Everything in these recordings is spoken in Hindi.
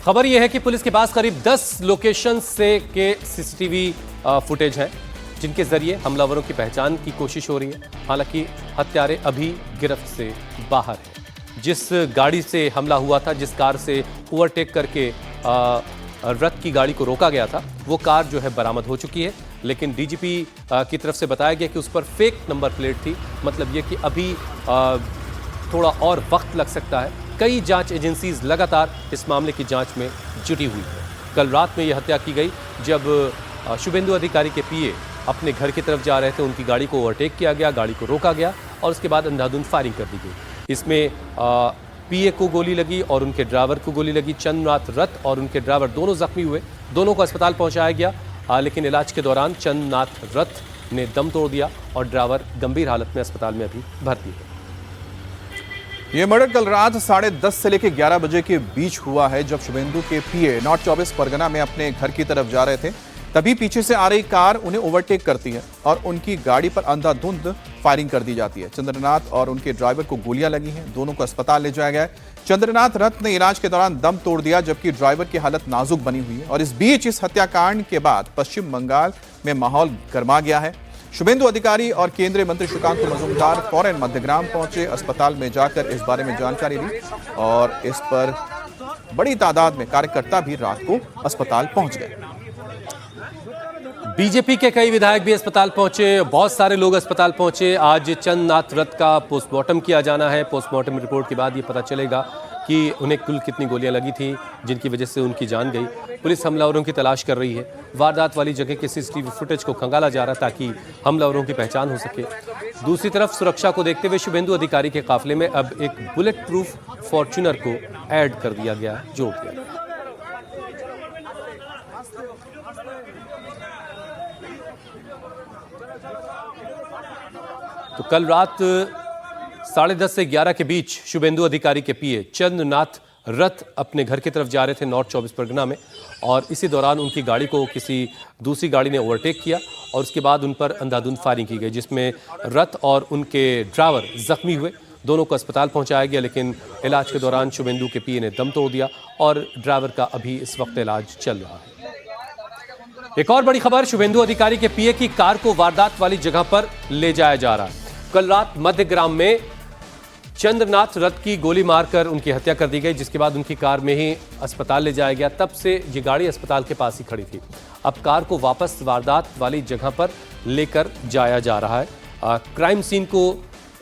खबर यह है कि पुलिस के पास करीब 10 लोकेशन से के सीसीटीवी फुटेज हैं, जिनके जरिए हमलावरों की पहचान की कोशिश हो रही है। हालांकि हत्यारे अभी गिरफ्त से बाहर हैं। जिस गाड़ी से हमला हुआ था, जिस कार से ओवरटेक करके रथ की गाड़ी को रोका गया था, वो कार जो है बरामद हो चुकी है। लेकिन डीजीपी की तरफ से बताया गया कि उस पर फेक नंबर प्लेट थी। मतलब ये कि अभी थोड़ा और वक्त लग सकता है। कई जांच एजेंसीज लगातार इस मामले की जांच में जुटी हुई है। कल रात में यह हत्या की गई जब शुभेंदु अधिकारी के पीए अपने घर की तरफ जा रहे थे। उनकी गाड़ी को ओवरटेक किया गया, गाड़ी को रोका गया और उसके बाद अंधाधुंध फायरिंग कर दी गई। इसमें पीए को गोली लगी और उनके ड्राइवर को गोली लगी। चंद्रनाथ रथ और उनके ड्राइवर दोनों जख्मी हुए। दोनों को अस्पताल पहुंचाया गया, लेकिन इलाज के दौरान चंद्रनाथ रथ ने दम तोड़ दिया और ड्राइवर गंभीर हालत में अस्पताल में अभी भर्ती है। ये मर्डर कल रात 10:30 से लेकर 11 बजे के बीच हुआ है, जब शुभेंदु के पीए नॉर्थ 24 परगना में अपने घर की तरफ जा रहे थे। तभी पीछे से आ रही कार उन्हें ओवरटेक करती है और उनकी गाड़ी पर अंधाधुंध फायरिंग कर दी जाती है। चंद्रनाथ और उनके ड्राइवर को गोलियां लगी हैं। दोनों को अस्पताल ले जाया गया है। चंद्रनाथ रथ ने इलाज के दौरान दम तोड़ दिया, जबकि ड्राइवर की हालत नाजुक बनी हुई है। और इस बीच इस हत्याकांड के बाद पश्चिम बंगाल में माहौल गर्मा गया है। शुभेंदु अधिकारी और केंद्रीय मंत्री सुकांत मजूमदार फौरन मध्यग्राम पहुंचे, अस्पताल में जाकर इस बारे में जानकारी ली और इस पर बड़ी तादाद में कार्यकर्ता भी रात को अस्पताल पहुंच गए। बीजेपी के कई विधायक भी अस्पताल पहुंचे, बहुत सारे लोग अस्पताल पहुंचे। आज चंद्रनाथ रथ का पोस्टमार्टम किया जाना है। पोस्टमार्टम रिपोर्ट के बाद ये पता चलेगा कि उन्हें कुल कितनी गोलियां लगी थी जिनकी वजह से उनकी जान गई। पुलिस हमलावरों की तलाश कर रही है। वारदात वाली जगह के सीसीटीवी फुटेज को खंगाला जा रहा ताकि हमलावरों की पहचान हो सके। दूसरी तरफ सुरक्षा को देखते हुए शुभेंदु अधिकारी के काफिले में अब एक बुलेट प्रूफ फॉर्च्यूनर को ऐड कर दिया गया, जोड़ दिया गया। तो कल रात 10:30 से 11 के बीच शुभेंदु अधिकारी के पीए चंद्रनाथ रथ अपने घर की तरफ जा रहे थे नॉर्थ 24 परगना में, और इसी दौरान उनकी गाड़ी को किसी दूसरी गाड़ी ने ओवरटेक किया और उसके बाद उन पर अंधाधुंध फायरिंग की गई, जिसमें रथ और उनके ड्राइवर जख्मी हुए। दोनों को अस्पताल पहुंचाया गया, लेकिन इलाज के दौरान शुभेंदु के पीए ने दम तोड़ दिया और ड्राइवर का अभी इस वक्त इलाज चल रहा है। एक और बड़ी खबर, शुभेंदु अधिकारी के पीए की कार को वारदात वाली जगह पर ले जाया जा रहा है। कल रात मध्यग्राम में चंद्रनाथ रथ की गोली मारकर उनकी हत्या कर दी गई, जिसके बाद उनकी कार में ही अस्पताल ले जाया गया। तब से ये गाड़ी अस्पताल के पास ही खड़ी थी। अब कार को वापस वारदात वाली जगह पर लेकर जाया जा रहा है। क्राइम सीन को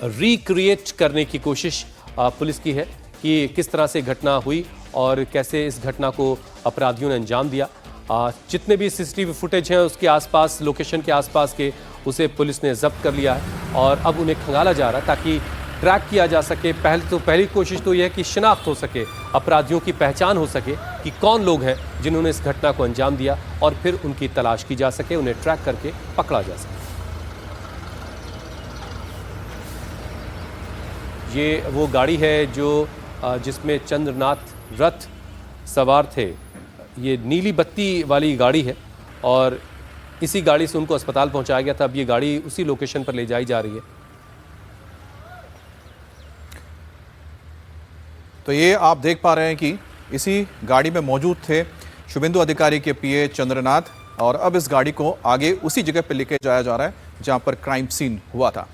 रिक्रिएट करने की कोशिश पुलिस की है कि किस तरह से घटना हुई और कैसे इस घटना को अपराधियों ने अंजाम दिया। जितने भी सीसीटीवी फुटेज हैं उसके आसपास, लोकेशन के आसपास के, उसे पुलिस ने जब्त कर लिया है और अब उन्हें खंगाला जा रहा है ताकि ट्रैक किया जा सके। पहली कोशिश तो यह है कि शिनाख्त हो सके, अपराधियों की पहचान हो सके कि कौन लोग हैं जिन्होंने इस घटना को अंजाम दिया, और फिर उनकी तलाश की जा सके, उन्हें ट्रैक करके पकड़ा जा सके। ये वो गाड़ी है जो जिसमें चंद्रनाथ रथ सवार थे। ये नीली बत्ती वाली गाड़ी है और इसी गाड़ी से उनको अस्पताल पहुंचाया गया था। अब ये गाड़ी उसी लोकेशन पर ले जाई जा रही है। तो ये आप देख पा रहे हैं कि इसी गाड़ी में मौजूद थे शुभेंदु अधिकारी के पीए चंद्रनाथ, और अब इस गाड़ी को आगे उसी जगह पर लेके जाया जा रहा है जहां पर क्राइम सीन हुआ था।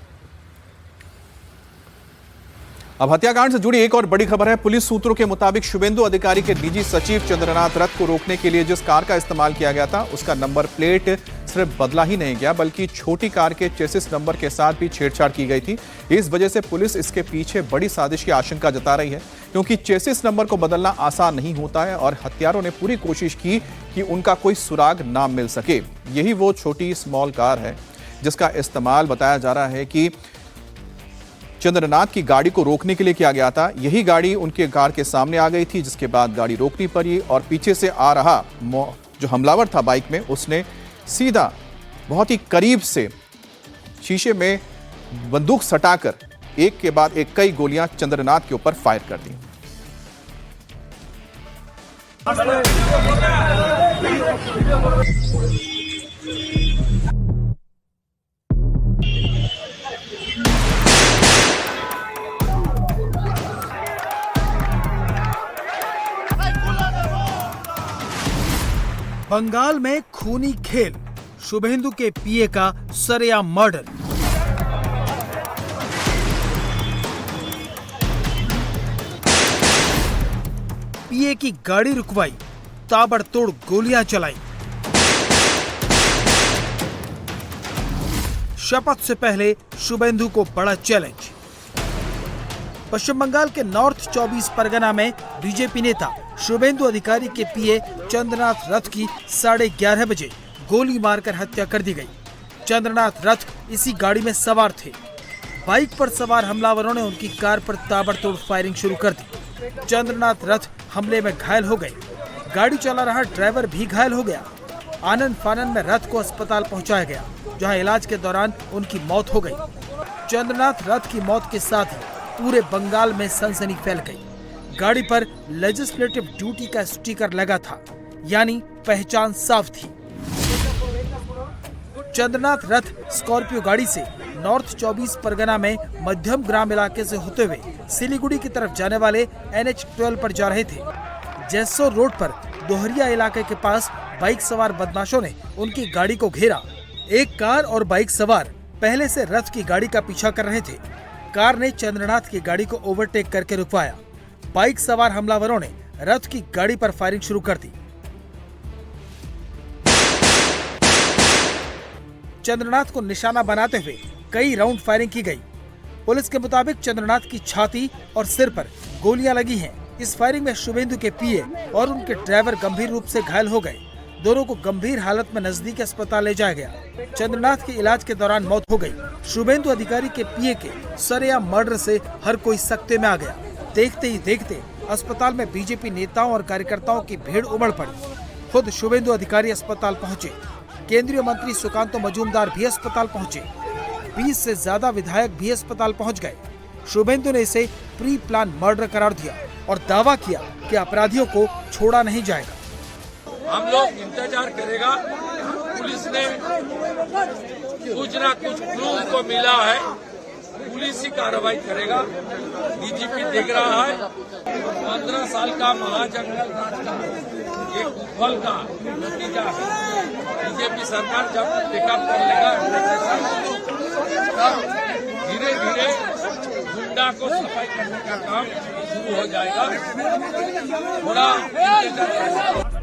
अब हत्याकांड से जुड़ी एक और बड़ी खबर है। पुलिस सूत्रों के मुताबिक शुभेंदु अधिकारी के निजी सचिव चंद्रनाथ रथ को रोकने के लिए जिस कार का इस्तेमाल किया गया था, उसका नंबर प्लेट सिर्फ बदला ही नहीं गया, बल्कि छोटी कार के चेसिस नंबर के साथ भी छेड़छाड़ की गई थी। इस वजह से पुलिस इसके पीछे बड़ी साजिश की आशंका जता रही है, क्योंकि चेसिस नंबर को बदलना आसान नहीं होता है और हत्यारों ने पूरी कोशिश की कि उनका कोई सुराग ना मिल सके। यही वो छोटी स्मॉल कार है जिसका इस्तेमाल बताया जा रहा है कि चंद्रनाथ की गाड़ी को रोकने के लिए किया गया था। यही गाड़ी उनके कार के सामने आ गई थी, जिसके बाद गाड़ी रोकनी पड़ी और पीछे से आ रहा जो हमलावर था बाइक में, उसने सीधा बहुत ही करीब से शीशे में बंदूक सटाकर एक के बाद एक कई गोलियां चंद्रनाथ के ऊपर फायर कर दी। बंगाल में खूनी खेल, शुभेंदु के पीए का सरेआम मर्डर। पीए की गाड़ी रुकवाई, ताबड़तोड़ गोलियां चलाई। शपथ से पहले शुभेंदु को बड़ा चैलेंज। पश्चिम बंगाल के नॉर्थ 24 परगना में बीजेपी नेता शुभेंदु अधिकारी के पीए चंद्रनाथ रथ की 11:30 बजे गोली मारकर हत्या कर दी गई। चंद्रनाथ रथ इसी गाड़ी में सवार थे। बाइक पर सवार हमलावरों ने उनकी कार पर ताबड़तोड़ फायरिंग शुरू कर दी। चंद्रनाथ रथ हमले में घायल हो गए। गाड़ी चला रहा ड्राइवर भी घायल हो गया। आनन फानन में रथ को अस्पताल पहुंचाया गया, जहां इलाज के दौरान उनकी मौत हो गई। चंद्रनाथ रथ की मौत के साथ ही पूरे बंगाल में सनसनी फैल गई। गाड़ी पर लेजिस्लेटिव ड्यूटी का स्टिकर लगा था, यानी पहचान साफ थी। चंद्रनाथ रथ स्कॉर्पियो गाड़ी से नॉर्थ 24 परगना में मध्यम ग्राम इलाके से होते हुए सिलीगुड़ी की तरफ जाने वाले NH-12 पर जा रहे थे। जैसोर रोड पर दोहरिया इलाके के पास बाइक सवार बदमाशों ने उनकी गाड़ी को घेरा। एक कार और बाइक सवार पहले से रथ की गाड़ी का पीछा कर रहे थे। कार ने चंद्रनाथ की गाड़ी को ओवरटेक करके रुकवाया। बाइक सवार हमलावरों ने रथ की गाड़ी पर फायरिंग शुरू कर दी। चंद्रनाथ को निशाना बनाते हुए कई राउंड फायरिंग की गई। पुलिस के मुताबिक चंद्रनाथ की छाती और सिर पर गोलियां लगी हैं। इस फायरिंग में शुभेंदु के पीए और उनके ड्राइवर गंभीर रूप से घायल हो गए। दोनों को गंभीर हालत में नजदीकी अस्पताल ले जाया गया। चंद्रनाथ के इलाज के दौरान मौत हो गई। शुभेंदु अधिकारी के पीए के सरेआम मर्डर से हर कोई सकते में आ गया। देखते ही देखते अस्पताल में बीजेपी नेताओं और कार्यकर्ताओं की भीड़ उमड़ पड़ी। खुद शुभेंदु अधिकारी अस्पताल पहुंचे। केंद्रीय मंत्री सुकांतो मजूमदार भी अस्पताल पहुंचे। 20 से ज्यादा विधायक भी अस्पताल पहुंच गए। शुभेंदु ने इसे प्री प्लान मर्डर करार दिया और दावा किया कि अपराधियों को छोड़ा नहीं जाएगा। हम लोग इंतजार करेगा। पुलिस ने कुछ ना कुछ क्लू को मिला है, पुलिस ही कार्रवाई करेगा। डीजीपी देख रहा है 15 साल का महाजंगल राज का एक कुफल का नतीजा है। बीजेपी सरकार जब पिकअप कर लेगा तब धीरे धीरे गुंडा को सफाई करने का काम शुरू हो जाएगा। थोड़ा इंतजार।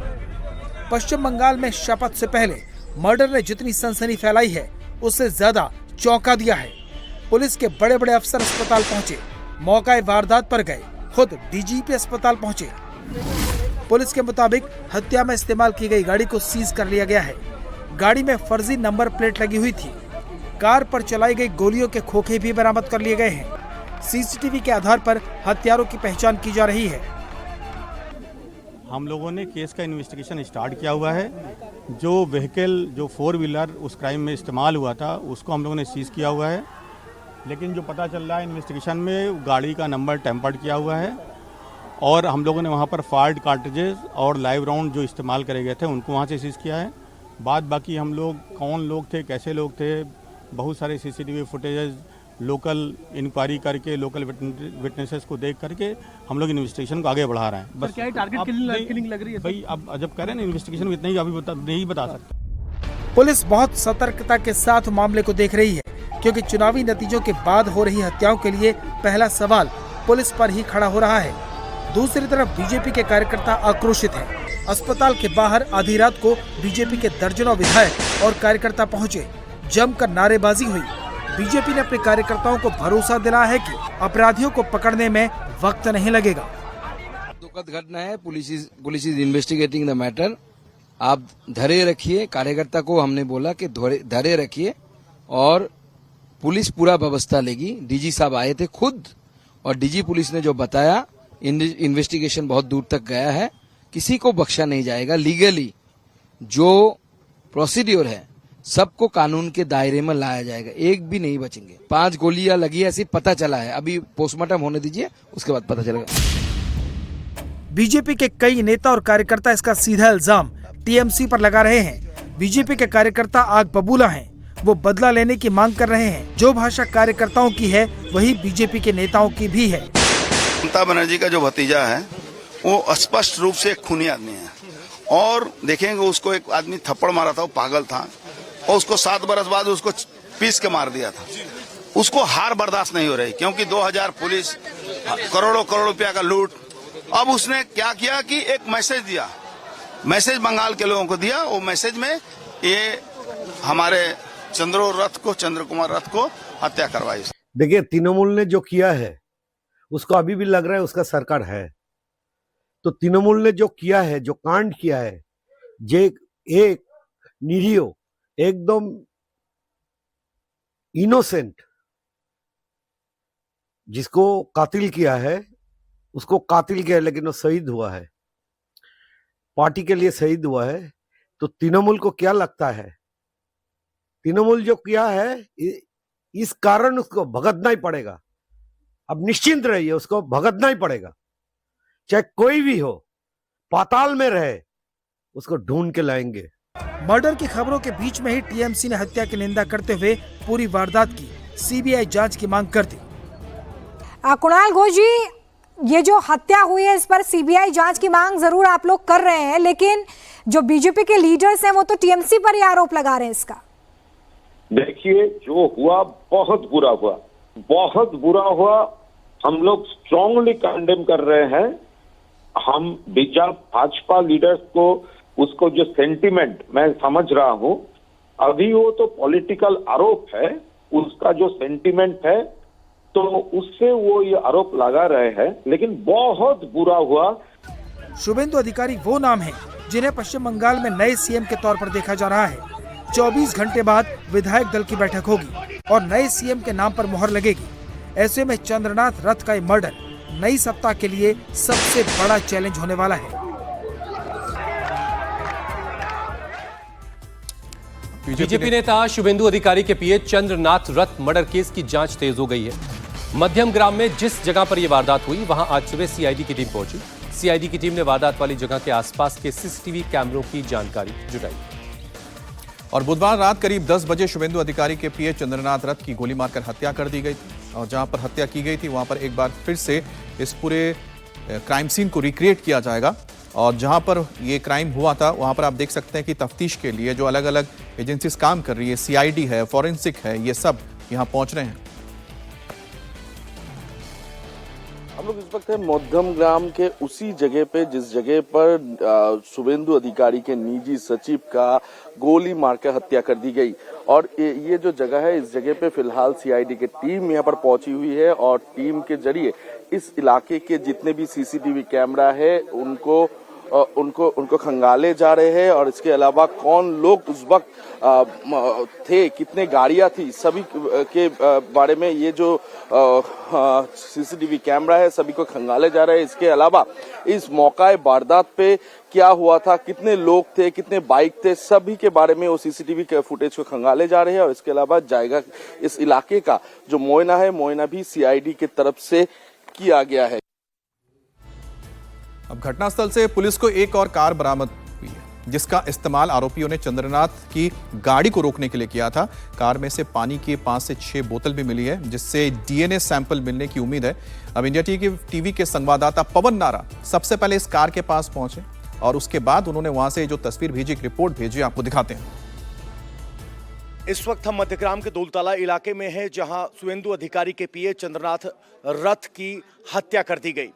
पश्चिम बंगाल में शपथ से पहले मर्डर ने जितनी सनसनी फैलाई है, उससे ज्यादा चौंका दिया है। पुलिस के बड़े बड़े अफसर अस्पताल पहुंचे, मौका वारदात पर गए। खुद डीजीपी अस्पताल पहुंचे। पुलिस के मुताबिक हत्या में इस्तेमाल की गई गाड़ी को सीज कर लिया गया है। गाड़ी में फर्जी नंबर प्लेट लगी हुई थी। कार पर चलाई गई गोलियों के खोखे भी बरामद कर लिए गए हैं। सीसीटीवी के आधार पर हत्यारों की पहचान की जा रही है। हम लोगों ने केस का इन्वेस्टिगेशन स्टार्ट किया हुआ है। जो व्हीकल, जो 4 व्हीलर उस क्राइम में इस्तेमाल हुआ था, उसको हम लोगों ने सीज किया हुआ है। लेकिन जो पता चल रहा है इन्वेस्टिगेशन में, गाड़ी का नंबर टेम्पर्ड किया हुआ है और हम लोगों ने वहाँ पर फायर्ड कार्ट्रिजेज और लाइव राउंड जो इस्तेमाल करे गए थे उनको वहाँ से सीज किया है। बाकी हम लोग कौन लोग थे, कैसे लोग थे, बहुत सारे सीसीटीवी फुटेजेस लोकल इंक्वायरी करके, लोकल विटनेसेस को देख करके हम लोग इन्वेस्टिगेशन को आगे बढ़ा रहे हैं। बस क्या टारगेट किलिंग लग रही है भाई? अब जब कह रहे हैं इन्वेस्टिगेशन में इतना ही अभी नहीं बता सकते। पुलिस बहुत सतर्कता के साथ मामले को देख रही है, क्योंकि चुनावी नतीजों के बाद हो रही हत्याओं के लिए पहला सवाल पुलिस पर ही खड़ा हो रहा है। दूसरी तरफ बीजेपी के कार्यकर्ता आक्रोशित हैं। अस्पताल के बाहर आधी रात को बीजेपी के दर्जनों विधायक और कार्यकर्ता पहुंचे। जमकर नारेबाजी हुई। बीजेपी ने अपने कार्यकर्ताओं को भरोसा दिलाया है कि अपराधियों को पकड़ने में वक्त नहीं लगेगा। दुखद घटना है। Police is investigating the matter. आप धैर्य रखिए। कार्यकर्ता को हमने बोला कि धैर्य रखिए और पुलिस पूरा व्यवस्था लेगी। डीजी साहब आए थे खुद और डीजी पुलिस ने जो बताया, इन्वेस्टिगेशन बहुत दूर तक गया है। किसी को बख्शा नहीं जाएगा। लीगली जो प्रोसीड्योर है सबको कानून के दायरे में लाया जाएगा। एक भी नहीं बचेंगे। 5 गोलियां लगी ऐसी पता चला है। अभी पोस्टमार्टम होने दीजिए, उसके बाद पता चलेगा। बीजेपी के कई नेता और कार्यकर्ता इसका सीधा इल्जाम टीएमसी पर लगा रहे हैं। बीजेपी के कार्यकर्ता आग बबूला हैं। वो बदला लेने की मांग कर रहे हैं। जो भाषा कार्यकर्ताओं की है वही बीजेपी के नेताओं की भी है। ममता बनर्जी का जो भतीजा है वो स्पष्ट रूप से एक खूनी आदमी है और देखेंगे उसको एक आदमी थप्पड़ मारा था, वो पागल था और उसको 7 बरस बाद उसको पीस के मार दिया था। उसको हार बर्दाश्त नहीं हो रही क्योंकि 2000 पुलिस, करोड़ों रुपया का लूट। अब उसने क्या किया कि एक मैसेज दिया, मैसेज बंगाल के लोगों को दिया। वो मैसेज में ये हमारे चंद्र कुमार रथ को हत्या करवाई। देखिए, तृणमूल ने जो किया है उसको अभी भी लग रहा है उसका सरकार है। तो तृणमूल ने जो किया है, जो कांड किया है, जे एक निरीह, एकदम इनोसेंट जिसको कातिल किया है, उसको कातिल किया है, लेकिन वो शहीद हुआ है, पार्टी के लिए शहीद हुआ है। तो तृणमूल को क्या लगता है, तृणमूल जो किया है इस कारण उसको भुगतना ही पड़ेगा। अब निश्चिंत रहिए, उसको भुगतना ही पड़ेगा, चाहे कोई भी हो, पाताल में रहे, उसको ढूंढ के लाएंगे। मर्डर की खबरों के बीच में ही टीएमसी ने हत्या की निंदा करते हुए पूरी वारदात की सीबीआई जांच की मांग कर दी। कुणाल घोष जी, ये जो हत्या हुई है इस पर सीबीआई जांच की मांग जरूर आप लोग कर रहे हैं, लेकिन जो बीजेपी के लीडर्स हैं वो तो टीएमसी पर ही आरोप लगा रहे हैं इसका। देखिए, जो हुआ बहुत बुरा हुआ, बहुत बुरा हुआ। हम लोग स्ट्रांगली कंडेम कर रहे हैं। हम भाजपा लीडर्स को उसको जो सेंटिमेंट मैं समझ रहा हूं, अभी वो तो पॉलिटिकल आरोप है, उसका जो सेंटिमेंट है तो उससे वो ये आरोप लगा रहे हैं, लेकिन बहुत बुरा हुआ। शुभेंदु अधिकारी वो नाम है जिन्हें पश्चिम बंगाल में नए सीएम के तौर पर देखा जा रहा है। 24 घंटे बाद विधायक दल की बैठक होगी और नए सीएम के नाम पर मुहर लगेगी। ऐसे में चंद्रनाथ रथ का ये मर्डर नई सत्ता के लिए सबसे बड़ा चैलेंज होने वाला है। बीजेपी नेता शुभेंदु अधिकारी के पीए चंद्रनाथ रथ मर्डर केस की जांच तेज हो गई है। मध्यम ग्राम में जिस जगह पर यह वारदात हुई वहां आज सुबह सीआईडी की टीम पहुंची। सीआईडी की टीम ने वारदात वाली जगह के आसपास के सीसीटीवी कैमरों की जानकारी जुटाई। और बुधवार रात करीब 10 बजे शुभेंदु अधिकारी के पीए चंद्रनाथ रथ की गोली मारकर हत्या कर दी गई थी। और जहां पर हत्या की गई थी वहां पर एक बार फिर से इस पूरे क्राइम सीन को रिक्रिएट किया जाएगा। और जहां पर ये क्राइम हुआ था वहां पर आप देख सकते हैं कि तफ्तीश के लिए जो अलग अलग एजेंसीज काम कर रही है, सीआईडी है, फॉरेंसिक है, ये सब यहां पहुंच रहे हैं। हम लोग इस वक्त है मध्यम ग्राम के उसी जगह पे जिस जगह पर शुभेंदु अधिकारी के निजी सचिव का गोली मारकर हत्या कर दी गई। और ये जो जगह है, इस जगह पे फिलहाल सीआईडी की टीम यहाँ पर पहुंची हुई है और टीम के जरिए इस इलाके के जितने भी सीसीटीवी कैमरा है उनको खंगाले जा रहे हैं। और इसके अलावा कौन लोग उस वक्त थे, कितने गाड़ियां थी, सभी के बारे में ये जो सीसीटीवी कैमरा है सभी को खंगाले जा रहे हैं। इसके अलावा इस मौका वारदात पे क्या हुआ था, कितने लोग थे, कितने बाइक थे, सभी के बारे में वो सीसीटीवी के फुटेज को खंगाले जा रहे हैं। और इसके अलावा जाएगा इस इलाके का जो मुआयना है, मुआयना भी सीआईडी की तरफ से किया गया है। अब घटनास्थल से पुलिस को एक और कार बरामद हुई है जिसका इस्तेमाल आरोपियों ने चंद्रनाथ की गाड़ी को रोकने के लिए किया था। कार में से पानी की 5 से 6 बोतल भी मिली है जिससे डीएनए सैंपल मिलने की उम्मीद है। अब इंडिया टीवी के संवाददाता पवन नारा सबसे पहले इस कार के पास पहुंचे और उसके बाद उन्होंने वहां से जो तस्वीर भेजी, एक रिपोर्ट भेजी, आपको दिखाते हैं। इस वक्त हम मध्यग्राम के दौलताला इलाके में हैं जहां शुभेंदु अधिकारी के पीए चंद्रनाथ रथ की हत्या कर दी गई।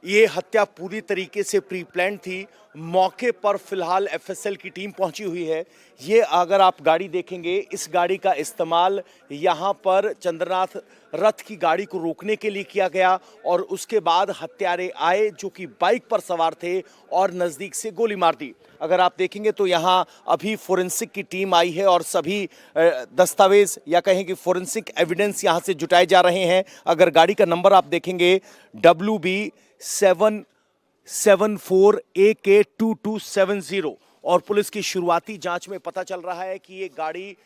ये हत्या पूरी तरीके से प्री प्लान थी। मौके पर फिलहाल एफएसएल की टीम पहुंची हुई है। ये अगर आप गाड़ी देखेंगे, इस गाड़ी का इस्तेमाल यहाँ पर चंद्रनाथ रथ की गाड़ी को रोकने के लिए किया गया और उसके बाद हत्यारे आए जो कि बाइक पर सवार थे और नज़दीक से गोली मार दी। अगर आप देखेंगे तो यहाँ अभी फोरेंसिक की टीम आई है और सभी दस्तावेज या कहें कि फोरेंसिक एविडेंस यहाँ से जुटाए जा रहे हैं। अगर गाड़ी का नंबर आप देखेंगे WB774AK2270 और पुलिस की शुरुआती जांच में पता चल रहा है कि ये गाड़ी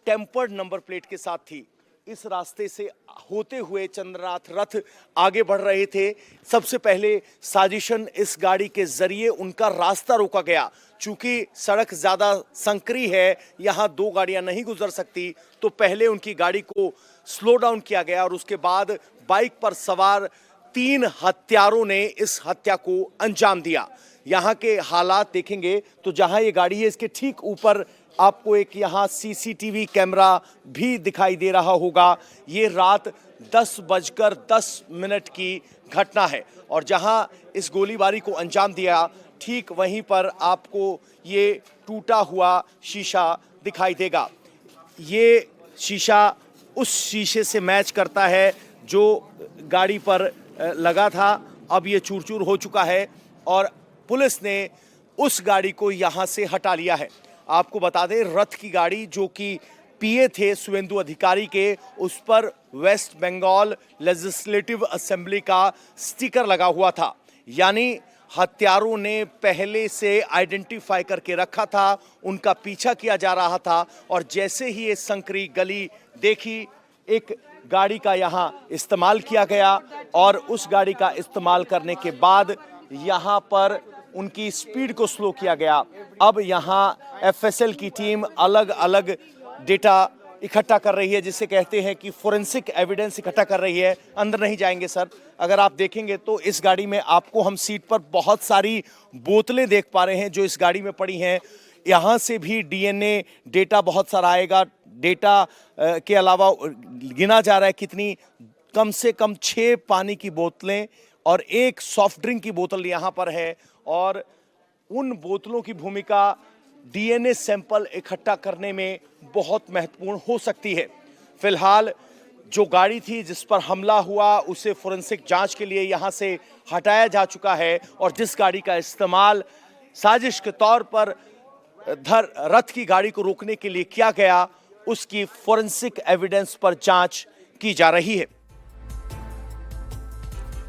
टेम्पर्ड नंबर प्लेट के साथ थी। इस रास्ते से होते हुए चंद्रनाथ रथ आगे बढ़ रहे थे। सबसे पहले साजिशन इस गाड़ी के जरिए उनका रास्ता रोका गया। चूंकि सड़क ज्यादा संकरी है, यहाँ 2 गाड़ियां नहीं गुजर सकती, तो पहले उनकी गाड़ी को स्लो डाउन किया गया और उसके बाद बाइक पर सवार 3 हत्यारों ने इस हत्या को अंजाम दिया। यहाँ के हालात देखेंगे तो जहां ये गाड़ी है इसके ठीक ऊपर आपको एक यहाँ सीसीटीवी कैमरा भी दिखाई दे रहा होगा। ये रात 10:10 की घटना है और जहां इस गोलीबारी को अंजाम दिया ठीक वहीं पर आपको ये टूटा हुआ शीशा दिखाई देगा। ये शीशा उस शीशे से मैच करता है जो गाड़ी पर लगा था। अब ये चूर-चूर हो चुका है और पुलिस ने उस गाड़ी को यहां से हटा लिया है। आपको बता दें रथ की गाड़ी जो कि पीए थे शुभेंदु अधिकारी के, उस पर वेस्ट बंगाल लेजिस्लेटिव असेंबली का स्टिकर लगा हुआ था, यानी हत्यारों ने पहले से आइडेंटिफाई करके रखा था, उनका पीछा किया जा रहा था और जैसे ही ये संकरी गली देखी एक गाड़ी का यहाँ इस्तेमाल किया गया और उस गाड़ी का इस्तेमाल करने के बाद यहाँ पर उनकी स्पीड को स्लो किया गया। अब यहाँ एफएसएल की टीम अलग अलग डेटा इकट्ठा कर रही है, जिसे कहते हैं कि फोरेंसिक एविडेंस इकट्ठा कर रही है। अंदर नहीं जाएंगे सर, अगर आप देखेंगे तो इस गाड़ी में आपको हम सीट पर बहुत सारी बोतलें देख पा रहे हैं जो इस गाड़ी में पड़ी हैं। यहाँ से भी डीएनए डेटा बहुत सारा आएगा। डेटा के अलावा गिना जा रहा है कितनी, कम से कम 6 पानी की बोतलें और 1 सॉफ्ट ड्रिंक की बोतल यहाँ पर है और उन बोतलों की भूमिका डीएनए सैंपल इकट्ठा करने में बहुत महत्वपूर्ण हो सकती है। फिलहाल जो गाड़ी थी जिस पर हमला हुआ उसे फोरेंसिक जांच के लिए यहां से हटाया जा चुका है और जिस गाड़ी का इस्तेमाल साजिश के तौर पर रथ की गाड़ी को रोकने के लिए किया गया उसकी फोरेंसिक एविडेंस पर जांच की जा रही है।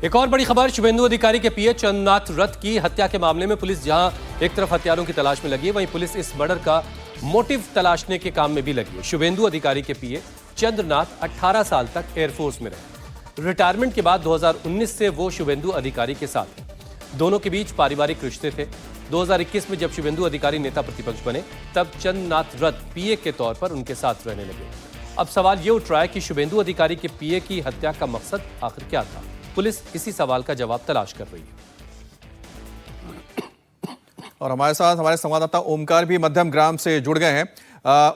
एक और बड़ी खबर, शुभेंदु अधिकारी के पीए चंद्रनाथ रथ की हत्या के मामले में पुलिस जहां एक तरफ हत्यारों की तलाश में लगी है, वहीं पुलिस इस मर्डर का मोटिव तलाशने के काम में भी लगी है। शुभेंदु अधिकारी के पीए चंद्रनाथ 18 साल तक एयरफोर्स में रहे। रिटायरमेंट के बाद 2019 से वो शुभेंदु अधिकारी के साथ हैं। दोनों के बीच पारिवारिक रिश्ते थे। 2021 में जब शुभेंदु अधिकारी नेता प्रतिपक्ष बने तब चंद्रनाथ रथ पीए के तौर पर उनके साथ रहने लगे। अब सवाल ये उठ रहा है कि शुभेंदु अधिकारी के पीए की हत्या का मकसद आखिर क्या था? पुलिस इसी सवाल का जवाब तलाश कर रही है। और हमारे साथ हमारे संवाददाता ओमकार भी मध्यम ग्राम से जुड़ गए हैं।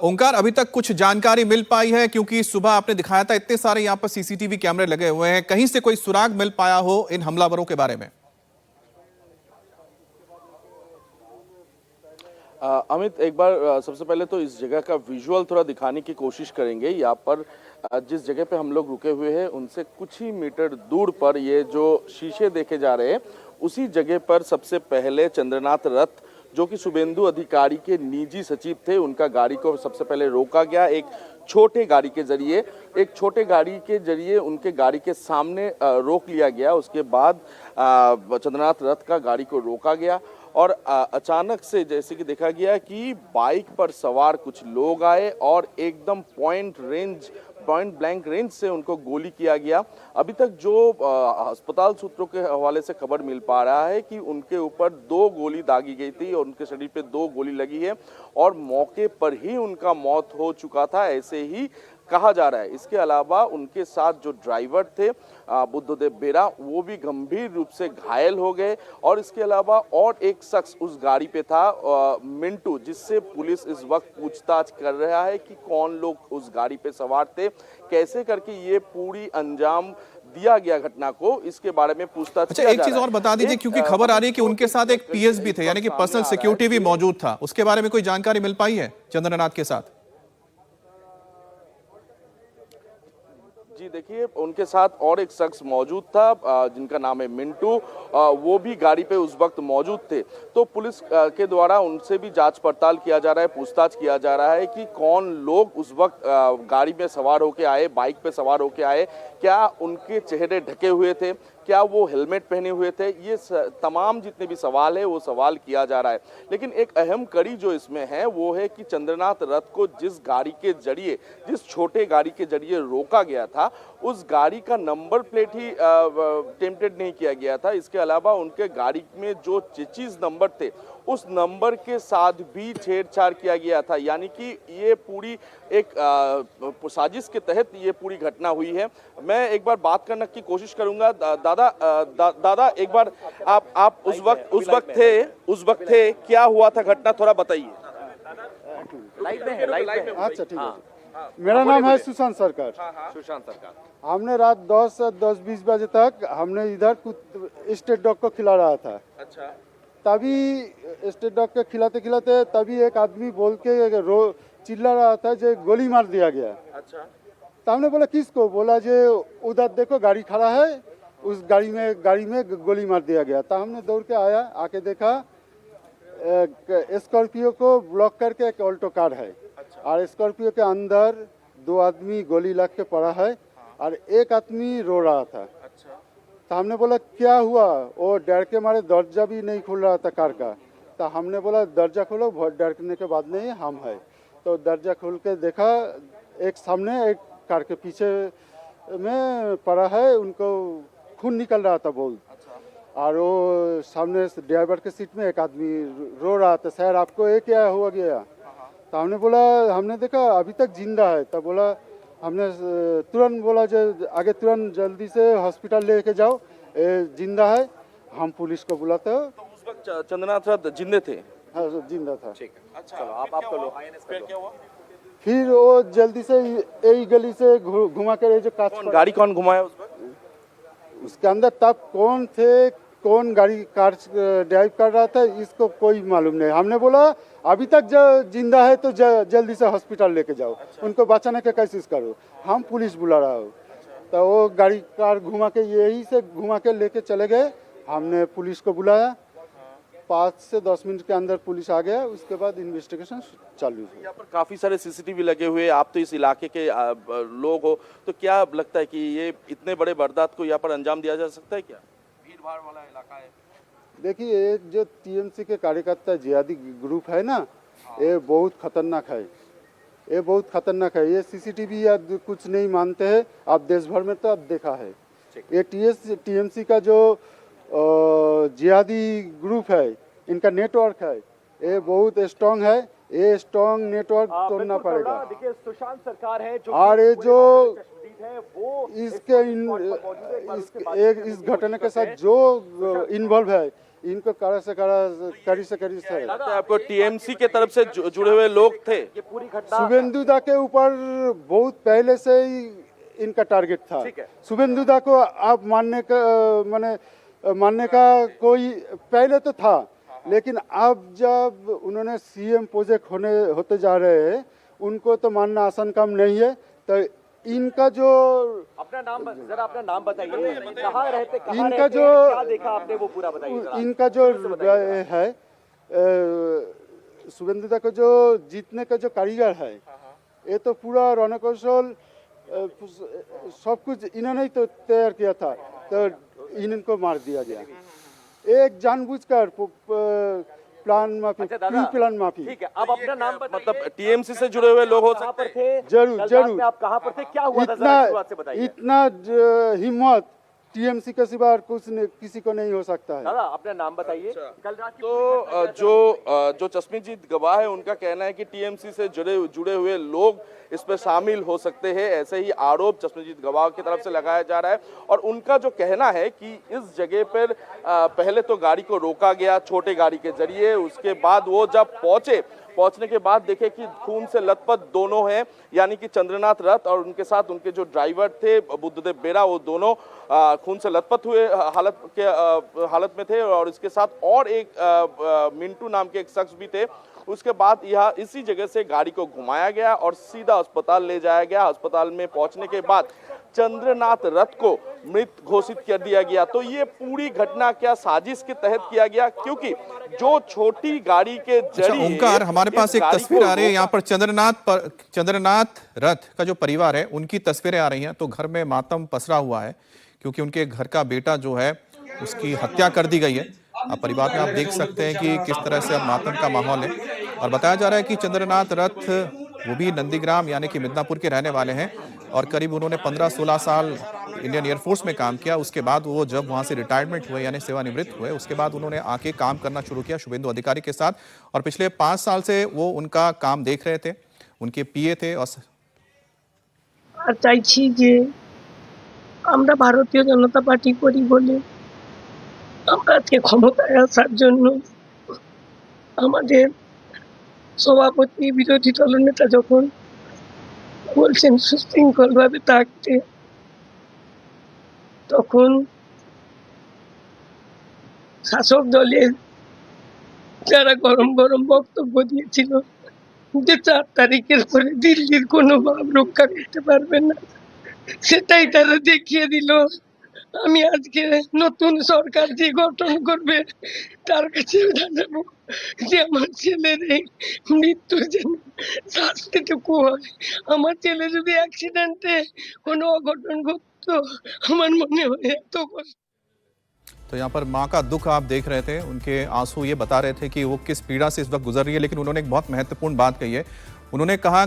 ओमकार, अभी तक कुछ जानकारी मिल पाई है? क्योंकि सुबह आपने दिखाया था इतने सारे यहाँ पर सीसीटीवी कैमरे लगे हुए हैं, कहीं से कोई सुराग मिल पाया हो इन हमलावरों के बारे में? अमित, एक बार सबसे पहले तो इस जगह का विजुअल थोड़ा दिखाने की कोशिश करेंगे। यहाँ पर जिस जगह पे हम लोग रुके हुए हैं उनसे कुछ ही मीटर दूर पर ये जो शीशे देखे जा रहे हैं उसी जगह पर सबसे पहले चंद्रनाथ रथ जो कि शुभेंदु अधिकारी के निजी सचिव थे, उनका गाड़ी को सबसे पहले रोका गया। एक छोटे गाड़ी के जरिए उनके गाड़ी के सामने रोक लिया गया। उसके बाद चंद्रनाथ रथ का गाड़ी को रोका गया और अचानक से जैसे कि देखा गया कि बाइक पर सवार कुछ लोग आए और एकदम पॉइंट ब्लैंक रेंज से उनको गोली किया गया। अभी तक जो अस्पताल सूत्रों के हवाले से खबर मिल पा रहा है कि उनके ऊपर 2 गोली दागी गई थी और उनके शरीर पे 2 गोली लगी है और मौके पर ही उनका मौत हो चुका था, ऐसे ही कहा जा रहा है। इसके अलावा उनके साथ जो ड्राइवर थे बुद्धदेव बेरा, वो भी गंभीर रूप से घायल हो गए और इसके अलावा और एक शख्स उस गाड़ी पे था, मिंटू, जिससे पुलिस इस वक्त पूछताछ कर रहा है कि कौन लोग उस गाड़ी पे सवार थे, कैसे करके ये पूरी अंजाम दिया गया घटना को, इसके बारे में पूछताछ। अच्छा, एक चीज और बता दीजिए, क्योंकि खबर आ रही है कि उनके साथ एक पीएस भी थे, यानी कि पर्सनल सिक्योरिटी भी मौजूद था, उसके बारे में कोई जानकारी मिल पाई है चंद्रनाथ के साथ? जी देखिए, उनके साथ और एक शख्स मौजूद था जिनका नाम है मिंटू, वो भी गाड़ी पे उस वक्त मौजूद थे। तो पुलिस के द्वारा उनसे भी जांच पड़ताल किया जा रहा है, पूछताछ किया जा रहा है कि कौन लोग उस वक्त गाड़ी में सवार होके आए, बाइक पे सवार होके आए, क्या उनके चेहरे ढके हुए थे, क्या वो हेलमेट पहने हुए थे, ये तमाम जितने भी सवाल है वो सवाल किया जा रहा है। लेकिन एक अहम कड़ी जो इसमें है वो है कि चंद्रनाथ रथ को जिस छोटे गाड़ी के जरिए रोका गया था, उस गाड़ी का नंबर प्लेट ही टेम्पटेड नहीं किया गया था। इसके अलावा उनके गाड़ी में जो चेचिस नंबर थे उस नंबर के साथ भी छेड़छाड़ किया गया था, यानी कि ये पूरी एक साजिश के तहत ये पूरी घटना हुई है। मैं एक बार बात करने की कोशिश करूंगा दादा एक बार आप उस वक्त थे क्या हुआ था घटना थोड़ा बताइए। अच्छा ठीक है। मेरा नाम है सुशांत सरकार। सुशांत सरकार, हमने रात 10-20 बजे तक हमने इधर स्टेट डॉग को खिला रहा था। अच्छा, तभी स्टेट डॉग को खिलाते खिलाते तभी एक आदमी बोल के चिल्ला रहा था जो गोली मार दिया गया। अच्छा, तो हमने बोला किसको? बोला जो उधर देखो गाड़ी खड़ा है, उस गाड़ी में गोली मार दिया गया। तो हमने दौड़ के आया, आके देखा स्कॉर्पियो को ब्लॉक करके एक ऑल्टो कार है। और स्कॉर्पियो के अंदर 2 आदमी गोली लग के पड़ा है और एक आदमी रो रहा था। तो हमने बोला क्या हुआ? वो डर के मारे दरजा भी नहीं खुल रहा था कार का। तो हमने बोला दरजा खोलो, बहुत डरने के बाद नहीं हम है। तो दरजा खोल के देखा, एक सामने एक कार के पीछे में पड़ा है, उनको खून निकल रहा था बहुत। और वो सामने ड्राइवर के सीट में एक आदमी रो रहा था, सर आपको ये क्या हुआ गया? तो हमने बोला हमने देखा अभी तक जिंदा है। तब बोला हमने तुरंत बोला जो आगे तुरंत जल्दी से हॉस्पिटल लेके जाओ, जिंदा है। हम पुलिस को बुलाते हो। तो उस वक्त चंद्रनाथ रथ जिंदे थे? हाँ जिंदा था। ठीक है, अच्छा, चलो आप कर लो। क्या हुआ फिर वो जल्दी से यही गली से घुमा कर जो कांच गाड़ी कौन घुमाया उस वक्त? उसके अंदर तब कौन थे, कौन गाड़ी कार ड्राइव कर रहा था, इसको कोई मालूम नहीं। हमने बोला अभी तक जो जिंदा है तो जल्दी से हॉस्पिटल लेके जाओ। उनको बचाने की कोशिश करो, हम पुलिस बुला रहा हो। तो वो गाड़ी कार घुमा के यही से घुमा के लेके चले गए। हमने पुलिस को बुलाया, 5 से 10 मिनट के अंदर पुलिस आ गया। उसके बाद इन्वेस्टिगेशन चालू हुई। यहाँ पर काफी सारे सीसीटीवी लगे हुए, आप तो इस इलाके के लोग हो, तो क्या लगता है कि ये इतने बड़े वारदात को यहाँ पर अंजाम दिया जा सकता है? क्या भीड़ भाड़ वाला इलाका है? देखिए ये जो टीएमसी के कार्यकर्ता जिहादी ग्रुप है ना, ये बहुत खतरनाक है। ये बहुत खतरनाक है। ये सीसीटीवी या कुछ नहीं मानते हैं। आप देश भर में तो अब देखा है। ये टीएमसी का जो जिहादी ग्रुप है, इनका नेटवर्क है, ये बहुत स्ट्रांग है। ये स्ट्रांग नेटवर्क तोड़ना पड़ेगा। देखिए सुशांत सरकार है जो और ये जो है वो इस घटना के साथ जो इन्वॉल्व है, इनको कड़ी से आपको टीएमसी के तरफ से जुड़े हुए लोग थे? ये पूरी घटना शुभेंदु दा के ऊपर बहुत पहले से ही इनका टारगेट था। शुभेंदु दा को आप मानने का कोई पहले तो था, लेकिन अब जब उन्होंने सीएम प्रोजेक्ट होते जा रहे हैं, उनको तो मानना आसान काम नहीं है। तो इनका जो अपना नाम बताइए, कहाँ रहते, इनका जो क्या देखा आपने वो पूरा बताइए। इनका जो है शुभेंदु दा को जो जीतने का जो कारीगर है, ये तो पूरा रणकौशल सब कुछ इन्होंने ही तो तैयार किया था। तो इनको मार दिया गया एक जानबूझकर प्लान माफी, प्लान माफी। ठीक है, अब अपना नाम बताइए। मतलब टीएमसी से जुड़े हुए लोग हो सकते थे? जरूर। आप कहाँ पर थे, क्या हुआ था? इतना हिम्मत टीएमसी के सिवा कुछ किसी को नहीं हो सकता है। दादा अपना नाम बताइए। कल रात तो जो चश्मदीद गवाह है, उनका कहना है कि टीएमसी से जुड़े हुए लोग इस पर शामिल हो सकते हैं। ऐसे ही आरोप चश्मदीद गवाह की तरफ से लगाया जा रहा है। और उनका जो कहना है कि इस जगह पर पहले तो गाड़ी को रोका गया छोटे गाड़ी के जरिए, उसके बाद वो जब पहुंचने के बाद देखे कि खून से लथपथ दोनों हैं, यानी कि चंद्रनाथ रथ और उनके साथ उनके जो ड्राइवर थे बुद्धदेव बेरा, वो दोनों खून से लथपथ हुए हालत में थे। और इसके साथ और एक मिंटू नाम के एक शख्स भी थे। उसके बाद यह इसी जगह से गाड़ी को घुमाया गया और सीधा अस्पताल ले जाया गया। अस्पताल में पहुंचने के बाद चंद्रनाथ रथ को मृत घोषित कर दिया गया। तो ये पूरी घटना क्या साजिश के तहत किया गया? क्योंकि जो छोटी गाड़ी के जरिए ओमकार, हमारे पास एक तस्वीर आ रही है। यहाँ पर चंद्रनाथ रथ का जो परिवार है, उनकी तस्वीरें आ रही हैं। तो घर में मातम पसरा हुआ है क्योंकि उनके घर का बेटा जो है उसकी हत्या कर दी गई है। अब परिवार में आप देख सकते हैं कि किस तरह से अब मातम का माहौल है। और बताया जा रहा है कि चंद्रनाथ रथ वो भी नंदीग्राम यानी कि मिदनापुर के रहने वाले हैं और करीब उन्होंने 15-16 साल इंडियन एयरफोर्स में काम किया। उसके बाद वो जब वहां से रिटायरमेंट हुए यानी सेवानिवृत्त हुए, उसके बाद उन्होंने आके काम करना शुरू किया शुभेंदु अधिकारी के साथ। और पिछले 5 साल से वो उनका काम देख रहे थे, उनके पीए थे। और আমরা ভারতীয় জনতা পার্টি করি বলে আমরা আজকে ক্ষমতায় আসার জন্য আমাদের সভাপতি বিরোধী দলনেতা যখন বলছেন সুশৃঙ্খলভাবে থাকতে, তখন শাসক দলের যারা গরম গরম বক্তব্য দিয়েছিল যে 4 তারিখের পরে দিল্লির কোনো ভাব রক্ষা করতে পারবে না, সেটাই তারা দেখিয়ে দিল। আমি আজকে নতুন সরকার যে গঠন করবে তার কাছে জানাবো যে আমার ছেলের এই মৃত্যুর যেন শাস্তিটুকু হয়। আমার ছেলে যদি অ্যাক্সিডেন্টে কোনো অঘটন ঘটতো, আমার মনে হয় এত কষ্ট। तो यहाँ पर मां का दुख आप देख रहे थे, उनके आंसू ये बता रहे थे कि वो किस पीड़ा से इस वक्त गुजर रही है। लेकिन उन्होंने एक बहुत महत्वपूर्ण बात कही है। उन्होंने कहा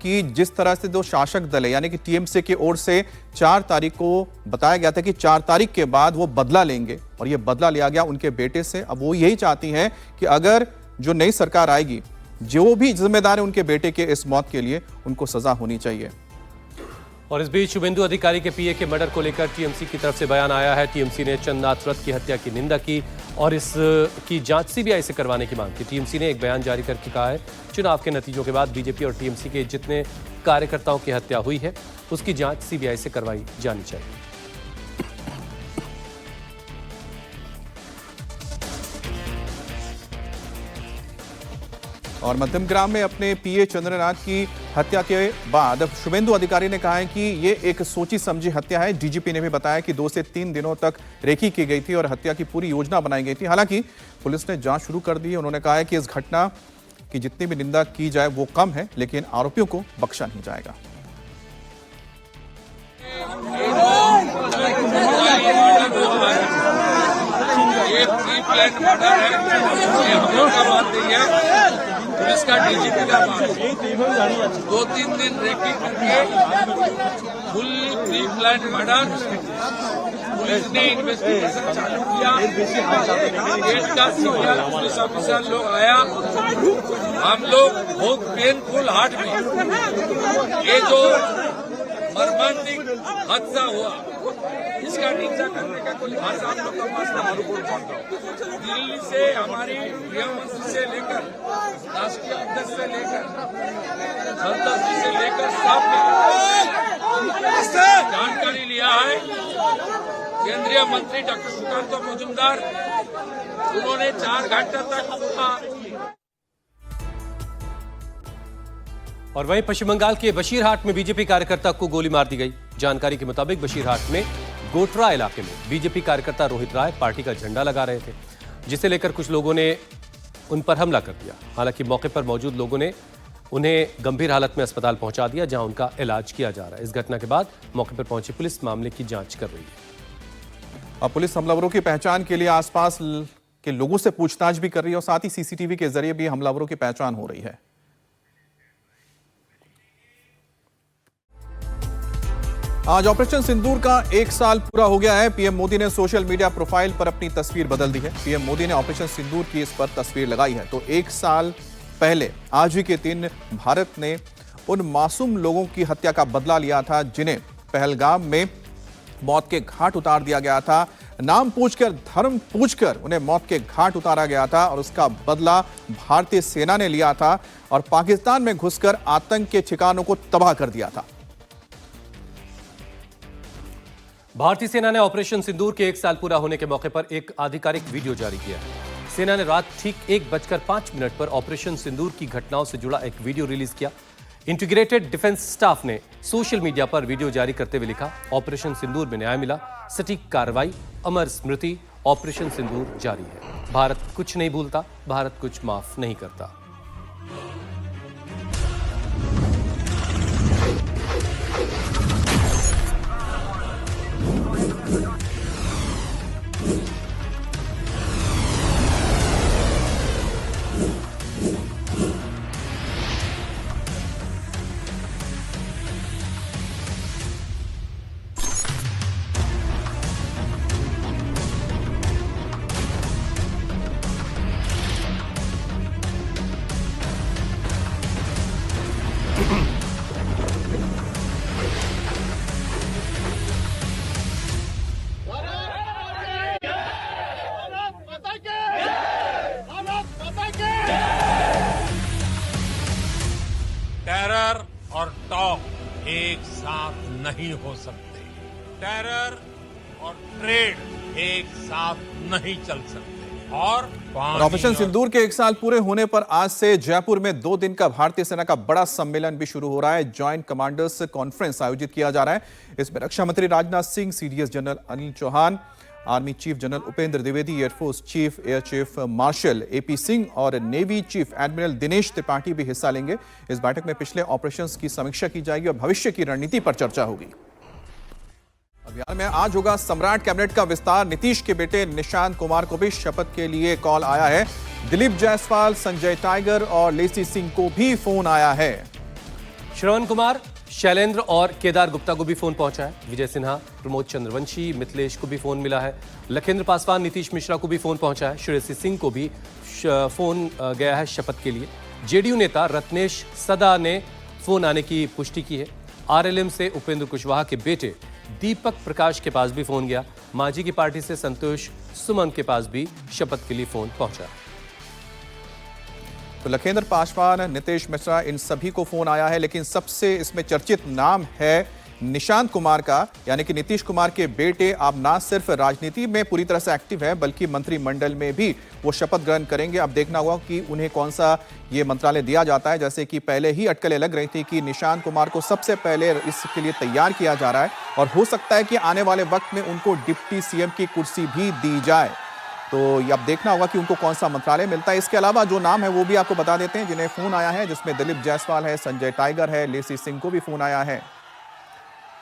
कि जिस तरह से जो शासक दल है यानी कि टीएमसी की ओर से 4 तारीख को बताया गया था कि 4 तारीख के बाद वो बदला लेंगे, और ये बदला लिया गया उनके बेटे से। अब वो यही चाहती हैं कि अगर जो नई सरकार आएगी, जो भी जिम्मेदार है उनके बेटे के इस मौत के लिए, उनको सजा होनी चाहिए। और इस बीच शुभेंदु अधिकारी के पीए के मर्डर को लेकर टीएमसी की तरफ से बयान आया है। टीएमसी ने चंद्रनाथ रथ की हत्या की निंदा की और इसकी जांच सीबीआई से करवाने की मांग की। टीएमसी ने एक बयान जारी करके कहा है, चुनाव के नतीजों के बाद बीजेपी और टीएमसी के जितने कार्यकर्ताओं की हत्या हुई है उसकी जांच सीबीआई से करवाई जानी चाहिए। और मध्यमग्राम में अपने पीए चंद्रनाथ की हत्या के बाद शुभेंदु अधिकारी ने कहा है कि ये एक सोची समझी हत्या है। डीजीपी ने भी बताया कि 2 से 3 दिनों तक रेकी की गई थी और हत्या की पूरी योजना बनाई गई थी। हालांकि पुलिस ने जांच शुरू कर दी है। उन्होंने कहा है कि इस घटना की जितनी भी निंदा की जाए वो कम है, लेकिन आरोपियों को बख्शा नहीं जाएगा। पुलिस का डीजीपी का बात 2-3 दिन रेकी करके full pre plan murder. Police ने इन्वेस्टिगेशन चालू किया। गेट का सीनियर पुलिस ऑफिसर लोग आया। हम लोग बहुत पेनफुल हार्ट में ये जो मर्मांतिक हादसा हुआ इसका निंदा करने का कोई भाषा हम लोग का पास नहीं। दिल्ली से हमारी गृहमंत्री से लेकर राष्ट्रीय अध्यक्ष से लेकर संसद जी से लेकर सब जानकारी लिया है। केंद्रीय मंत्री डॉक्टर सुकांत मजूमदार, उन्होंने 4 घंटे तक और वहीं पश्चिम बंगाल के बशीरहाट में बीजेपी कार्यकर्ता को गोली मार दी गई। जानकारी के मुताबिक बशीरहाट में गोटरा इलाके में बीजेपी कार्यकर्ता रोहित राय पार्टी का झंडा लगा रहे थे, जिसे लेकर कुछ लोगों ने उन पर हमला कर दिया। हालांकि मौके पर मौजूद लोगों ने उन्हें गंभीर हालत में अस्पताल पहुंचा दिया, जहां उनका इलाज किया जा रहा है। इस घटना के बाद मौके पर पहुंची पुलिस मामले की जांच कर रही है। अब पुलिस हमलावरों की पहचान के लिए आसपास के लोगों से पूछताछ भी कर रही है और साथ ही सीसीटीवी के जरिए भी हमलावरों की पहचान हो रही है। आज ऑपरेशन सिंदूर का 1 साल पूरा हो गया है। पीएम मोदी ने सोशल मीडिया प्रोफाइल पर अपनी तस्वीर बदल दी है। पीएम मोदी ने ऑपरेशन सिंदूर की इस पर तस्वीर लगाई है। तो 1 साल पहले आज ही के दिन भारत ने उन मासूम लोगों की हत्या का बदला लिया था जिन्हें पहलगाम में मौत के घाट उतार दिया गया था। नाम पूछकर, धर्म पूछकर उन्हें मौत के घाट उतारा गया था और उसका बदला भारतीय सेना ने लिया था और पाकिस्तान में घुसकर आतंक के ठिकानों को तबाह कर दिया था। भारतीय सेना ने ऑपरेशन सिंदूर के 1 साल पूरा होने के मौके पर एक आधिकारिक वीडियो जारी किया है। सेना ने रात ठीक 1:05 पर ऑपरेशन सिंदूर की घटनाओं से जुड़ा एक वीडियो रिलीज किया। इंटीग्रेटेड डिफेंस स्टाफ ने सोशल मीडिया पर वीडियो जारी करते हुए लिखा, ऑपरेशन सिंदूर में न्याय मिला, सटीक कार्रवाई, अमर स्मृति, ऑपरेशन सिंदूर जारी है। भारत कुछ नहीं भूलता, भारत कुछ माफ नहीं करता। एक साथ नहीं हो सकते। टेरर और ट्रेड एक साथ नहीं चल सकते। और ऑपरेशन सिंदूर के 1 साल पूरे होने पर आज से जयपुर में 2 दिन का भारतीय सेना का बड़ा सम्मेलन भी शुरू हो रहा है। जॉइंट कमांडर्स कॉन्फ्रेंस आयोजित किया जा रहा है। इसमें रक्षा मंत्री Rajnath Singh, CDS general Anil Chauhan, army chief general Upendra Dwivedi, air force chief air chief marshal AP Singh और navy chief admiral Dinesh Tripathi भी हिस्सा लेंगे। इस बैठक में पिछले ऑपरेशंस की समीक्षा की जाएगी और भविष्य की रणनीति पर चर्चा होगी। बिहार में आज होगा सम्राट कैबिनेट का विस्तार। नीतीश के बेटे निशांत कुमार को भी शपथ के लिए कॉल आया है। दिलीप जायसवाल, संजय टाइगर और लेसी सिंह को भी फोन आया है। श्रवण कुमार, शैलेंद्र और केदार गुप्ता को भी फोन पहुंचा है। विजय सिन्हा, प्रमोद चंद्रवंशी, मिथिलेश को भी फोन मिला है। लखेंद्र पासवान, नीतीश मिश्रा को भी फोन पहुंचा है। श्रेयसी सिंह को भी फोन गया है शपथ के लिए। जेडीयू नेता रत्नेश सदा ने फोन आने की पुष्टि की है। आरएलएम से उपेंद्र कुशवाहा के बेटे दीपक प्रकाश के पास भी फोन गया। मांझी की पार्टी से संतोष सुमन के पास भी शपथ के लिए फोन पहुंचा। तो लखेंद्र पासवान, नीतीश मिश्रा, इन सभी को फोन आया है, लेकिन सबसे इसमें चर्चित नाम है निशांत कुमार का, यानी कि नीतीश कुमार के बेटे। अब ना सिर्फ राजनीति में पूरी तरह से एक्टिव है बल्कि मंत्रिमंडल में भी वो शपथ ग्रहण करेंगे। अब देखना होगा कि उन्हें कौन सा ये मंत्रालय दिया जाता है। जैसे कि पहले ही अटकलें लग रही थी कि निशांत कुमार को सबसे पहले इसके लिए तैयार किया जा रहा है और हो सकता है कि आने वाले वक्त में उनको डिप्टी सीएम की कुर्सी भी दी जाए। तो अब देखना होगा कि उनको कौन सा मंत्रालय मिलता है। इसके अलावा जो नाम है वो भी आपको बता देते हैं जिन्हें फोन आया है, जिसमें दिलीप जायसवाल है, संजय टाइगर है, लेसी सिंह को भी फोन आया है।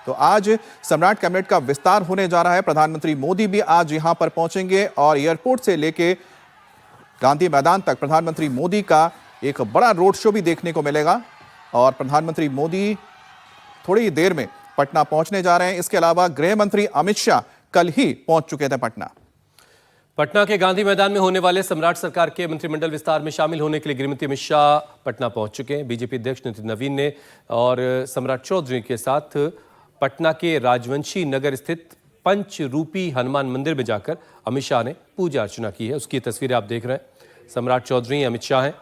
तो आज सम्राट कैबिनेट का विस्तार होने जा रहा है। प्रधानमंत्री मोदी भी आज यहां पर पहुंचेंगे और एयरपोर्ट से लेके गांधी मैदान तक प्रधानमंत्री मोदी का एक बड़ा रोड शो भी देखने को मिलेगा। और प्रधानमंत्री मोदी थोड़ी ही देर में पटना पहुंचने जा रहे हैं। इसके अलावा गृह मंत्री अमित शाह कल ही पहुंच चुके थे पटना। पटना के गांधी मैदान में होने वाले सम्राट सरकार के मंत्रिमंडल विस्तार में शामिल होने के लिए गृहमंत्री अमित शाह पटना पहुंच चुके हैं। बीजेपी अध्यक्ष नितिन नवीन ने और सम्राट चौधरी के साथ पटना के राजवंशी नगर स्थित पंच रूपी हनुमान मंदिर में जाकर अमित शाह ने पूजा अर्चना की है। उसकी तस्वीरें आप देख रहे हैं। सम्राट चौधरी अमित शाह हैं।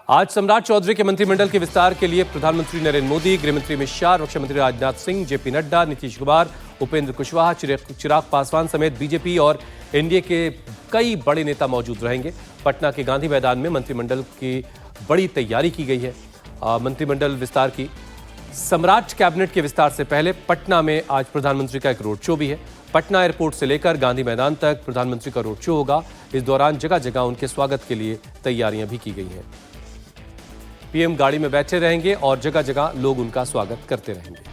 आज सम्राट चौधरी के मंत्रिमंडल के विस्तार के लिए प्रधानमंत्री नरेंद्र मोदी, गृहमंत्री अमित शाह, रक्षा मंत्री राजनाथ सिंह, जेपी नड्डा, नीतीश कुमार, उपेंद्र कुशवाहा, चिराग पासवान समेत बीजेपी और एनडीए के कई बड़े नेता मौजूद रहेंगे। पटना के गांधी मैदान में मंत्रिमंडल की बड़ी तैयारी की गई है। मंत्रिमंडल विस्तार की सम्राट कैबिनेट के विस्तार से पहले पटना में आज प्रधानमंत्री का एक रोड शो भी है। पटना एयरपोर्ट से लेकर गांधी मैदान तक प्रधानमंत्री का रोड शो होगा। इस दौरान जगह जगह उनके स्वागत के लिए तैयारियां भी की गई हैं। पीएम गाड़ी में बैठे रहेंगे और जगह जगह लोग उनका स्वागत करते रहेंगे।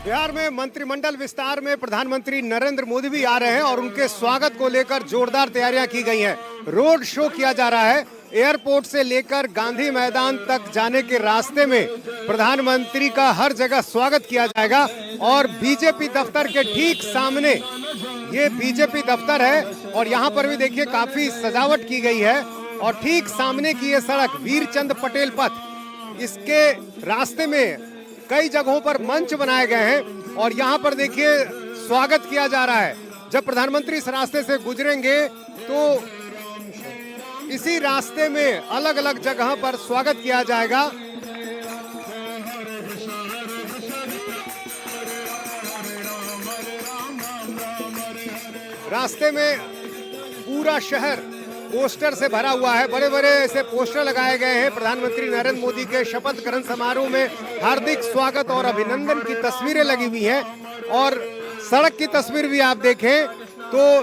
बिहार में मंत्रिमंडल विस्तार में प्रधानमंत्री नरेंद्र मोदी भी आ रहे हैं और उनके स्वागत को लेकर जोरदार तैयारियां की गई हैं। रोड शो किया जा रहा है। एयरपोर्ट से लेकर गांधी मैदान तक जाने के रास्ते में प्रधानमंत्री का हर जगह स्वागत किया जाएगा। और बीजेपी दफ्तर के ठीक सामने ये बीजेपी दफ्तर है और यहाँ पर भी देखिए काफी सजावट की गई है। और ठीक सामने की ये सड़क वीरचंद पटेल पथ, इसके रास्ते में कई जगहों पर मंच बनाए गए हैं और यहाँ पर देखिए स्वागत किया जा रहा है। जब प्रधानमंत्री इस रास्ते से गुजरेंगे तो इसी रास्ते में अलग अलग जगह पर स्वागत किया जाएगा। रास्ते में पूरा शहर पोस्टर से भरा हुआ है। बड़े बड़े ऐसे पोस्टर लगाए गए हैं। प्रधानमंत्री नरेंद्र मोदी के शपथ ग्रहण समारोह में हार्दिक स्वागत और अभिनंदन की तस्वीरें लगी हुई हैं। और सड़क की तस्वीर भी आप देखें तो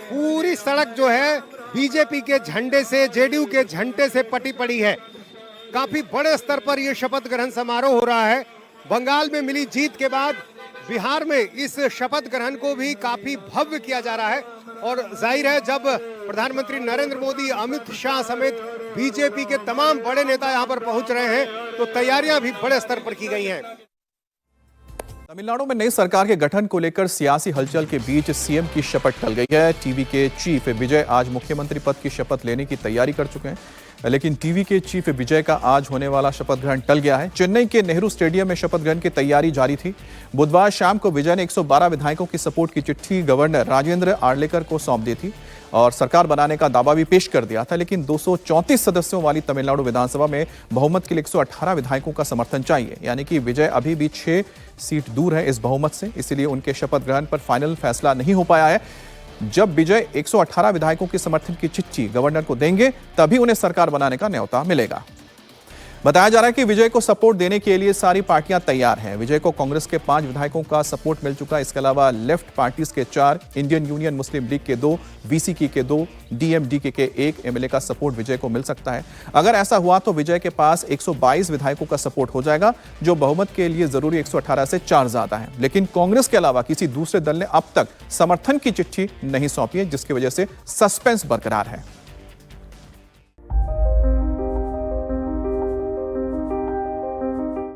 पूरी सड़क जो है बीजेपी के झंडे से, जेडीयू के झंडे से पटी पड़ी है। काफी बड़े स्तर पर यह शपथ ग्रहण समारोह हो रहा है। बंगाल में मिली जीत के बाद बिहार में इस शपथ ग्रहण को भी काफी भव्य किया जा रहा है। और जाहिर है जब प्रधानमंत्री नरेंद्र मोदी, अमित शाह समेत बीजेपी के तमाम बड़े नेता यहां पर पहुंच रहे हैं तो तैयारियां भी बड़े स्तर पर की गई हैं। तमिलनाडु में नई सरकार के गठन को लेकर सियासी हलचल के बीच सीएम की शपथ टल गई है। टीवी के चीफ विजय आज मुख्यमंत्री पद की शपथ लेने की तैयारी कर चुके हैं, लेकिन टीवी के चीफ विजय का आज होने वाला शपथ ग्रहण टल गया है। चेन्नई के नेहरू स्टेडियम में शपथ ग्रहण की तैयारी जारी थी। बुधवार शाम को विजय ने 112 विधायकों की सपोर्ट की चिट्ठी गवर्नर राजेंद्र आर्लेकर को सौंप दी थी। और सरकार बनाने का दावा भी पेश कर दिया था, लेकिन 234 सदस्यों वाली तमिलनाडु विधानसभा में बहुमत के लिए 118 विधायकों का समर्थन चाहिए, यानी कि विजय अभी भी 6 सीट दूर है इस बहुमत से। इसलिए उनके शपथ ग्रहण पर फाइनल फैसला नहीं हो पाया है। जब विजय 118 विधायकों के समर्थन की चिट्ठी गवर्नर को देंगे तभी उन्हें सरकार बनाने का न्योता मिलेगा। बताया जा रहा है कि विजय को सपोर्ट देने के लिए सारी पार्टियां तैयार हैं। विजय को कांग्रेस के 5 विधायकों का सपोर्ट मिल चुका है। इसके अलावा लेफ्ट पार्टीज के 4, इंडियन यूनियन मुस्लिम लीग के 2, वीसीकी के 2, डीएमडीके के 1 एमएलए का सपोर्ट विजय को मिल सकता है। अगर ऐसा हुआ तो विजय के पास 122 विधायकों का सपोर्ट हो जाएगा, जो बहुमत के लिए जरूरी 118 से 4 ज्यादा है। लेकिन कांग्रेस के अलावा किसी दूसरे दल ने अब तक समर्थन की चिट्ठी नहीं सौंपी है, जिसकी वजह से सस्पेंस बरकरार है।